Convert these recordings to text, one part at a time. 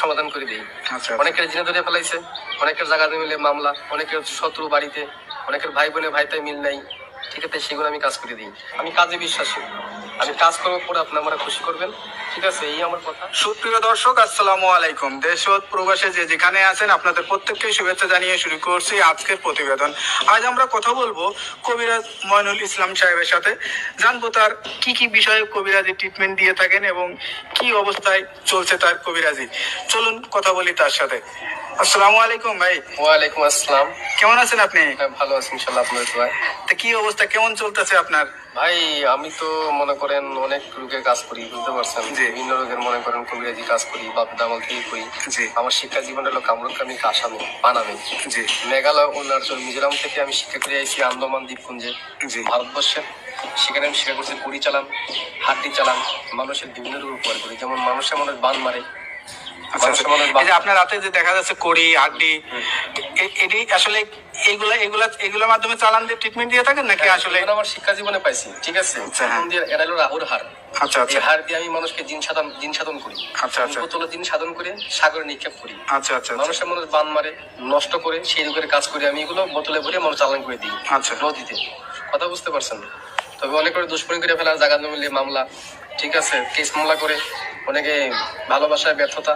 সমাধান করে দিই। আচ্ছা অনেকের জিনে ধরে ফেলাইছে, অনেকের জায়গা মিলে মামলা, অনেকের শত্রু বাড়িতে, অনেকের ভাই বোনে ভাইতে মিল নাই, ঠিক আছে, সেগুলো আমি কাজ করে দিই। আমি কাজে বিশ্বাসী, আমি কাজ করার পরে আপনি আমার খুশি করবেন, ঠিক আছে, এই আমার কথা। সুপ্রিয় দর্শক, আসসালামু আলাইকুম। দেশ ও প্রবাসে যে যেখানে আছেন আপনাদের প্রত্যেককে শুভেচ্ছা জানিয়ে শুরু করছি আজকের প্রতিবেদন। আজ আমরা কথা বলবো কবিরাজ মইনুল ইসলাম সাহেবের সাথে। জানবো তার কি কি বিষয়ে কবিরাজি ট্রিটমেন্ট দিয়ে থাকেন এবং কি অবস্থায় চলছে তার কবিরাজি। চলুন কথা বলি তার সাথে। আসসালামু আলাইকুম ভাই। ওয়ালাইকুম আসসালাম। কেমন আছেন আপনি? হ্যাঁ, ভালো আছি ইনশাল্লাহ, আপনার দোয়ায়। তো কি অবস্থা, কেমন চলতেছে আপনার? ভাই আমি তো মনে করেন অনেক রোগের কাজ করি, বুঝতে পারছেন, জি। বিভিন্ন রোগের মনে করেন কবিরাজি কাজ করি, বাপ দামাল থেকে করি। জি আমার শিক্ষা জীবন হলো কামরুকামি আসামে পানামে। জি মেঘালয় অরুণাচল মিজোরাম থেকে আমি শিক্ষা করে আইছি আন্দামান দ্বীপপুঞ্জে, জি ভারতবর্ষে। সেখানে আমি শিক্ষা করছি কুড়ি চালান, হাড্ডি চালান, মানুষের বিভিন্ন রোগ উপকার করি, যেমন মানুষের মনে বান মারে। আচ্ছা আচ্ছা। এই যে আপনার হাতে যে দেখা যাচ্ছে কড়ি হাড্ডি, এটি আসলে এগুলোর মাধ্যমে চালান দিয়ে ট্রিটমেন্ট দিয়ে থাকেন নাকি আসলে? আমার শিক্ষা জীবনে পাইছি, ঠিক আছে। আচ্ছা, হ্যাঁ। এটা হলো রাহুর হার। আচ্ছা আচ্ছা এই হার দিয়ে আমি মানুষকে জিন সাধন করি। আচ্ছা আচ্ছা বোতলে জিন সাধন করে সাগরে নিক্ষেপ করি। আচ্ছা আচ্ছা মানুষের মানুষ বান মারে, নষ্ট করে, সেই রোগের কাজ করি আমি, এগুলো বোতলে ভরে মানুষ চালান করে দিই আচ্ছা নদীতে। কথা বুঝতে পারছেন? তবে অনেক করে দুষ্কর্মী করে ফেলা, জায়গা জমিলে মামলা, ঠিক আছে, কেস মামলা করে, অনেকে ভালোবাসায় ব্যর্থতা,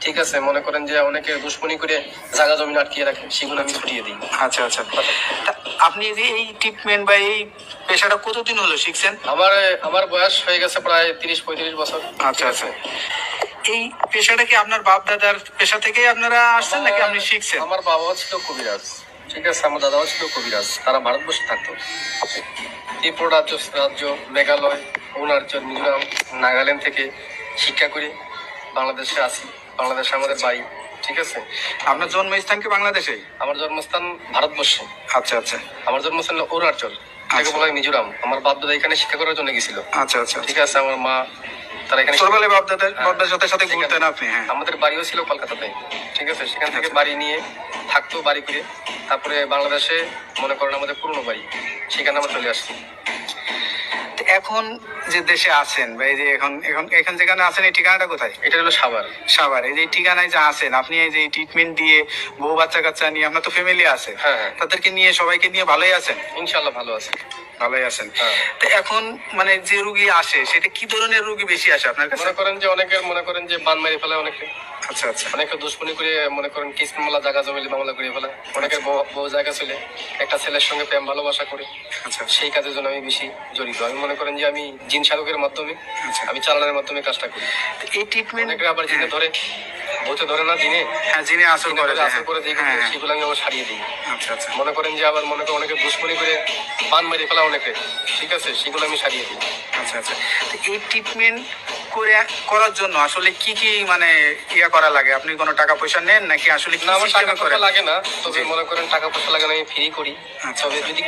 ঠিক আছে, মনে করেন যে অনেকে দুশ্মনী করে জায়গা জমি আটকিয়ে রাখে, সেগুলো আমি ছুটিয়ে দিই। আচ্ছা আচ্ছা। তা আপনি যে এই ট্রিটমেন্ট বা এই পেশাটা কতদিন হলো শিখছেন? আমার বয়স হয়ে গেছে প্রায় 30-35 বছর। আচ্ছা আচ্ছা। এই পেশাটা কি আপনার বাপ দাদার পেশা থেকেই আপনারা আসছেন নাকি আপনি শিখছেন? আমার বাবাও ছিল কবিরাজ, ঠিক আছে, আমার দাদাও ছিল কবিরাজ, তারা ভারতবর্ষে থাকতো। ত্রিপুরা রাজ্য, মেঘালয়, অরুণাচল, মিজোরাম, নাগাল্যান্ড থেকে শিক্ষা করে বাংলাদেশে আসি। বাংলাদেশে আমাদের বাড়ি, ঠিক আছে। আপনার জন্মস্থান কি বাংলাদেশে? আমার জন্মস্থান ভারতবর্ষে। আচ্ছা আচ্ছা। আমার জন্মস্থান হলো অরুণাচল, এটাকে বলা হয় মিজোরাম। আমার বাপ দাদা এখানে শিক্ষা করার জন্য গেছিল। আচ্ছা আচ্ছা। ঠিক আছে, আমার মা তারা এখানে ছোটবেলায় বাপ দাদার সাথে ঘুরতেন আপনি? হ্যাঁ। আমাদের বাড়িও ছিল কলকাতাতে, ঠিক আছে, সেখান থেকে বাড়ি নিয়ে থাকতো, বাড়ি করে তারপরে বাংলাদেশে মনে করেন আমাদের পুরনো বাড়ি, সেখানে আমরা চলে আসছি। এখন যে দেশে আছেন বা এই যে এখন এখন এখন যেখানে আছেন এই ঠিকানাটা কোথায়? এটা হলো সাভার। সাভার। এই যে ঠিকানায় যে আছেন আপনি, এই যে ট্রিটমেন্ট দিয়ে বউ বাচ্চা কাচ্চা নিয়ে, আপনার তো ফ্যামিলি আছে, হ্যাঁ হ্যাঁ, তাদেরকে নিয়ে সবাইকে নিয়ে ভালোই আছেন? ইনশাল্লাহ ভালো আছে। ভালোই আছেন। হ্যাঁ। তো এখন মানে যে রুগী আসে সেটা কি ধরনের রুগী বেশি আসে আপনার কাছে? মনে করেন যে অনেকের মনে করেন যে বান মেরে ফেলে, অনেকে আচ্ছা আচ্ছা অনেকে দুশ্মনী করে মনে করেন কেস মামলা, জায়গা জমিলে মামলা করে ফেলে। অনেকের বউ জায়গা ছিল, একটা ছেলের সঙ্গে প্রেম ভালোবাসা করে, আচ্ছা সেই কাজের জন্য আমি বেশি জড়িত। আমি মনে করেন যে আমি জিন সাধকের মাধ্যমে, আচ্ছা। আমি চালানোর মাধ্যমে কাজটা করি। তো এই ট্রিটমেন্ট অনেকে আবার জিনে ধরে, ভূতে ধরে না, জিনে হ্যাঁ জিনে আসর করে, আসর করে যেগুলো, হ্যাঁ হ্যাঁ। সেগুলো আমি আবার সারিয়ে দিই। আচ্ছা আচ্ছা মনে করেন যে আবার মনে করেন অনেকে দুশ্মনী করে বান মেরে ফেলা অনেকে, ঠিক আছে, সেগুলো আমি সারিয়ে দিই। আচ্ছা আচ্ছা। তো এই ট্রিটমেন্ট করার জন্য আসলে কি কি মানে ইয়া করা লাগে? আপনি কোনো টাকা পয়সা নেন নাকি আসলে কি না, আমার টাকা সিস্টেমে পয়সা করেন? লাগে না, তবে মনে করেন টাকা পয়সা লাগে না, আমি ফ্রি করি। আচ্ছা, তবে যদি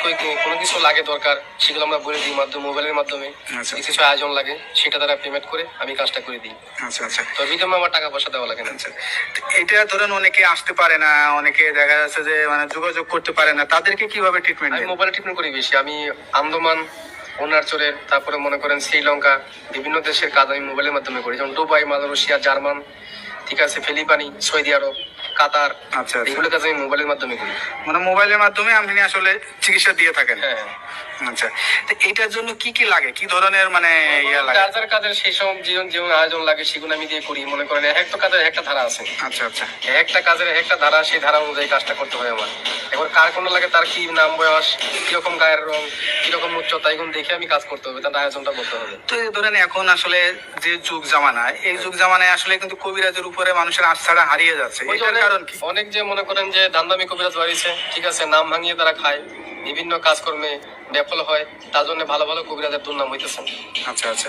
কোনো কিছু লাগে দরকার, সেগুলো আমরা বলে দিই মাধ্যমে, মোবাইলের মাধ্যমে। আচ্ছা। কিছু আয়োজন লাগে, সেটা দ্বারা পেমেন্ট করে আমি কাজটা করে দিই। আচ্ছা আচ্ছা তো বিধমে আমার টাকা পয়সা দেওয়া লাগে না। আচ্ছা। তো এটা ধরেন অনেকে আসতে পারে না, অনেকে দেখা যাচ্ছে যে মানে যোগাযোগ করতে পারে না, তাদেরকে কিভাবে ট্রিটমেন্ট আমি দেন? মোবাইলে ট্রিটমেন্ট করি বেশি। আমি আন্দামান, অরুণাচলের, তারপরে মনে করেন শ্রীলঙ্কা, বিভিন্ন দেশের কাজ আমি মোবাইলের মাধ্যমে করি, যেমন দুবাই, মালয়েশিয়া, জার্মান, ঠিক আছে, ফিলিপাইনি, সৌদি আরব, কাতার, আচ্ছা আচ্ছা। এগুলো কাজ আমি মোবাইলের মাধ্যমে করি। মানে মোবাইলের মাধ্যমে আপনি আসলে চিকিৎসা দিয়ে থাকেন? হ্যাঁ। আচ্ছা। তো এটার জন্য কি কি লাগে, কি ধরনের মানে ইয়া লাগে? কাজের কাজের সেই সব জীবন আয়োজন লাগে, সেগুলো আমি দিয়ে করি। মনে করেন এক একটা কাজের একটা ধারা আছে। আচ্ছা আচ্ছা একটা কাজের একটা ধারা, সেই ধারা অনুযায়ী কাজটা করতে হয় আমার। এবার কার কোনো লাগে, তার কি নাম, বয়স, কিরকম গায়ের রং, কিরকম উচ্চতা, এগুলো দেখে আমি কাজ করতে হবে, তার আয়োজনটা করতে হবে। তো এই ধরেন এখন আসলে যে যুগ জামানা, এই যুগ জামানায় আসলে কিন্তু কবিরাজের উপরে মানুষের আস্থাটা হারিয়ে যাচ্ছে, এটার কারণ কি? অনেক যে মনে করেন যে দান্দামি কবিরাজ বাড়িছে, ঠিক আছে, নাম ভাঙিয়ে তারা খায়, বিভিন্ন কাজকর্মে ব্যাফল হয়, তার জন্য ভালো ভালো কবিরাজের দুর্নাম হইতেছে। আচ্ছা আচ্ছা।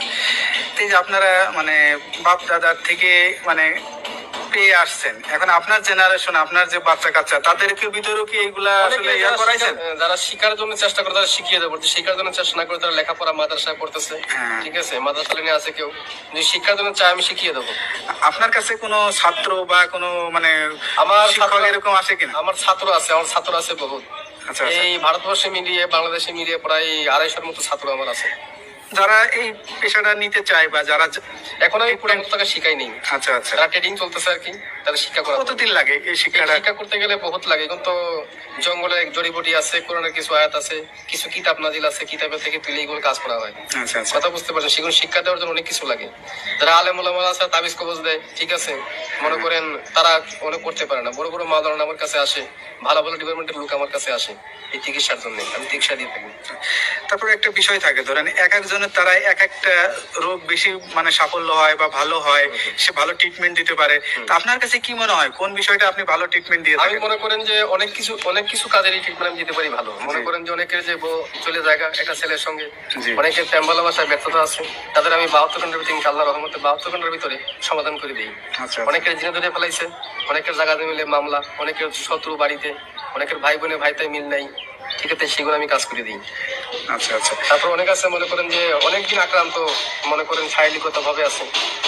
তো এই যে আপনারা মানে বাপ দাদার থেকে মানে পেয়ে আসছেন, এখন আপনার জেনারেশন, আপনার যে বাচ্চা কাচ্চা, তাদেরকে ভিতরেও কি এইগুলা আসলে ইয়া করাইছেন? যারা শিকার জন্য চেষ্টা করে তারা শিখিয়ে দেবো, শিকার জন্য চেষ্টা না করে তারা লেখাপড়া মাদ্রাসায় পড়তেছে, হ্যাঁ। ঠিক আছে, মাদ্রাসা লাইনে আছে কেউ, যদি শিক্ষার জন্য চায় আমি শিখিয়ে দেবো। আপনার কাছে কোনো ছাত্র বা কোনো মানে আমার শিক্ষক এরকম আসে কিনা? আমার ছাত্র আছে বহুত। আচ্ছা আচ্ছা এই ভারতবর্ষে মিলিয়ে, বাংলাদেশে মিলিয়ে প্রায় 250-র মতো ছাত্র আমার আছে। যারা এই পেশাটা নিতে চায় বা যারা এখন আমি পুরো টাকা শিখাই নেই, আচ্ছা আচ্ছা, তারা ট্রেডিং চলতেছে আর কি, তারা শিক্ষা করা। কতদিন লাগে এই শিক্ষাটা? শিক্ষা করতে গেলে বহুত লাগে, এখন তো জঙ্গলে জড়িবুটি আছে, কোরআনের কিছু আয়াত আছে, কিছু কিতাব নাজিল আছে, কিতাবের থেকে তুলে এগুলো কাজ করা হয়। আচ্ছা আচ্ছা, কথা বুঝতে পারছেন, সেগুলো শিক্ষা দেওয়ার জন্য অনেক কিছু লাগে। যারা আলেম ওলামা আছে তাবিজ কবজ দেয়, ঠিক আছে, মনে করেন তারা অনেক করতে পারে না। বড় বড় মাওলানা আমার কাছে আসে, ভালো ভালো ডিপার্টমেন্টের লোক আমার কাছে আসে এই চিকিৎসার জন্য, আমি চিকিৎসা দিয়ে থাকি। তারপরে একটা বিষয় থাকে, ধরেন এক একজনের তারা এক একটা রোগ বেশি মানে সাফল্য হয় বা ভালো হয়, সে ভালো ট্রিটমেন্ট দিতে পারে। তা আপনার কাছে কি মনে হয় কোন বিষয়টা আপনি ভালো ট্রিটমেন্ট দিয়ে আমি থাকেন? মনে করেন যে অনেক কিছু কাজেরই ট্রিটমেন্ট আমি দিতে পারি ভালো। মনে করেন যে অনেকের যে চলে জায়গা একটা ছেলের সঙ্গে, জি। অনেকের প্রেম ভালোবাসায় ব্যর্থতা আছে, তাদের আমি 72 ঘন্টার ভিতরে আল্লাহর রহমতে 72 ঘন্টার ভিতরে সমাধান করে দিই। আচ্ছা, অনেকের জিনে ধরে ফেলাইছে, অনেকের জায়গা মিলে মামলা, অনেকের শত্রু বাড়িতে, অনেকের ভাই বোনে ভাইতে মিল নাই, ঠিক আছে, সেগুলো আমি কাজ করে দিই। আচ্ছা আচ্ছা, তারপর অনেক আছে মনে করেন যে অনেকদিন আক্রান্ত, মনে করেন শারীরিকতা ভাবে আছে,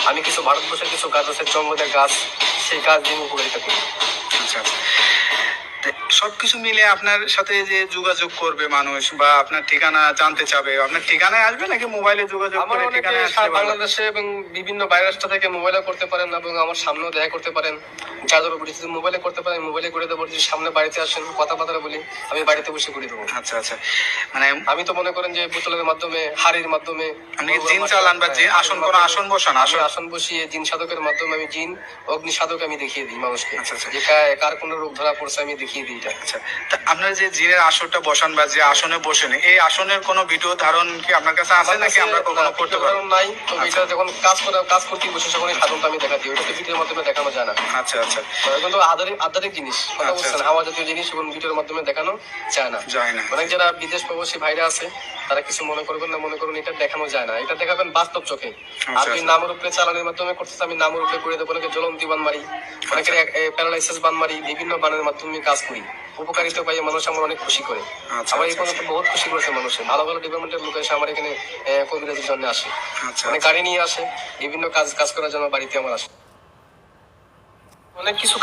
আমি কিছু ভারতবর্ষের কিছু গাছ আছে, জঙ্গলের গাছ, সেই গাছ দিয়ে আমি উপকারিতা করি। আচ্ছা আচ্ছা। তো সবকিছু মিলে আপনার সাথে যে যোগাযোগ করবে মানুষ বা আপনার ঠিকানা জানতে চাবে, আপনার ঠিকানায় আসবে নাকি মোবাইলে যোগাযোগ আমার করে অনেকে ঠিকানায় আসলে সারা ভালো? বাংলাদেশে এবং বিভিন্ন বাইরের রাষ্ট্র থেকে মোবাইলে করতে পারেন এবং আমার সামনেও দেখা করতে পারেন। যাদের উপরে যদি মোবাইলে করতে পারেন মোবাইলে করে দেবো, যদি সামনে বাড়িতে আসেন কথাবার্তা বলি, আমি বাড়িতে বসে করে দেবো। আচ্ছা আচ্ছা, মানে আমি তো মনে করেন যে বোতলের মাধ্যমে, হাড়ির মাধ্যমে আপনি জিন চালান বা জিন আসন, কোন আসন বসান? আমি আসন, আসন বসিয়ে জিন সাধকের মাধ্যমে আমি জিন অগ্নি সাধক আমি দেখিয়ে দিই মানুষকে, আচ্ছা, আচ্ছা। যে কার কোন রোগ ধরা পড়ছে আমি দেখিয়ে দিই এটা। আচ্ছা। তা আপনার যে জিনের আসনটা বসান বা যে আসনে বসেন, এই আসনের কোনো ভিডিও ধারণ কি আপনার কাছে আছে নাকি আমরা কখনো করতে পারবো? নাই তো, এটা যখন কাজ করতে বসে তখন এই সাধনটা আমি দেখা দিই, ওটা তো ভিডিওর মাধ্যমে দেখানো যায় না। আচ্ছা আচ্ছা, কিন্তু আধারিক জিনিস, কথা আচ্ছা, বলছেন, আচ্ছা। হাওয়া জাতীয় জিনিস এবং ভিডিওর মাধ্যমে দেখানো যায় না। যায় না। অনেক যারা বিদেশ প্রবাসী ভাইরা আছে তারা কিছু মনে করবেন না, মনে করুন এটা দেখানো যায় না, এটা দেখাবেন বাস্তব চোখে। আর যদি আচ্ছা। নামের উপরে চালানোর মাধ্যমে করতেছে, আমি নামের উপরে করে দেবো, অনেকে জ্বলন্তি বান মারি, অনেকের প্যারালাইসিস বান মারি, বিভিন্ন বানের মাধ্যমে কাজ করি, উপকারিতা পাই, মানুষ আমার অনেক খুশি করে। আচ্ছা, আমার এই আচ্ছা, পর্যন্ত বহুত খুশি করেছে মানুষের, ভালো ভালো ডিপার্টমেন্টের লোক এসে আমার এখানে কবিরাজের জন্য আসে, আচ্ছা, অনেক গাড়ি নিয়ে আসে, বিভিন্ন কাজ করার জন্য বাড়িতে আমার আসে, অনেক কিছু